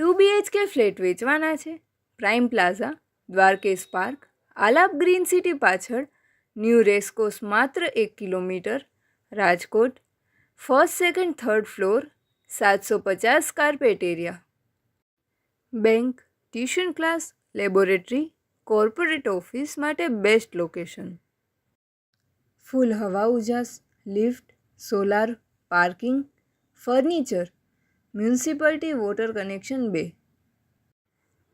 2 BHK flat વેચવાના છે. Prime plaza, Dwarkesh park, Alap green city પાછળ, ન્યૂ રેસકોર્સ માત્ર 1 kilometre, Rajkot. First, second, third floor, 750 carpet area. Bank, tuition class, laboratory, corporate office માટે best location. Full હવા ઉજાસ, lift, solar, parking, furniture, municipality water connection 2.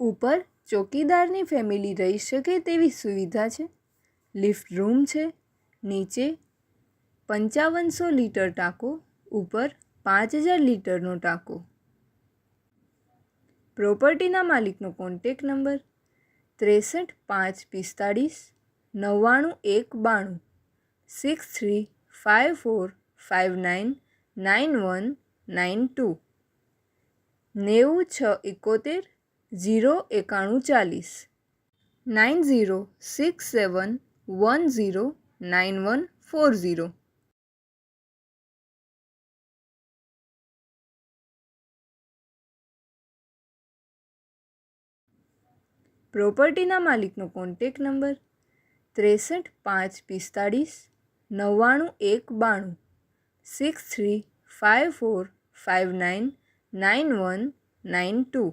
ઉપર ચોકીદારની family રહી શકે તેવી સુવિધા છે. લિફ્ટ રૂમ છે. નીચે 5500 લીટર ટાંકો, ઉપર 5000 લીટરનો ટાંકો. પ્રોપર્ટીના માલિકનો કોન્ટેક નંબર 63 545 99 192 6354599192 9671 09140 9067109140. પ્રોપર્ટીના માલિકનો કોન્ટેક નંબર 63 545 99 192 6354599192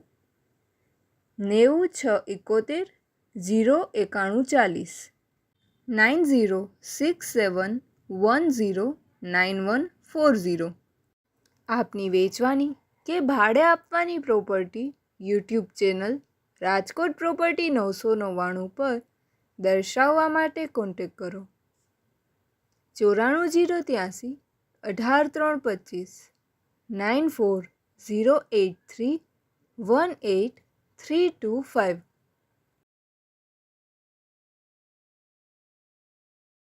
9671 09140 9067109140. આપની વેચવાની કે ભાડે આપવાની property YouTube channel Rajkot property 999 પર દર્શાવવા માટે કોન્ટેક કરો. 94 083 18 325 94 083 18 325.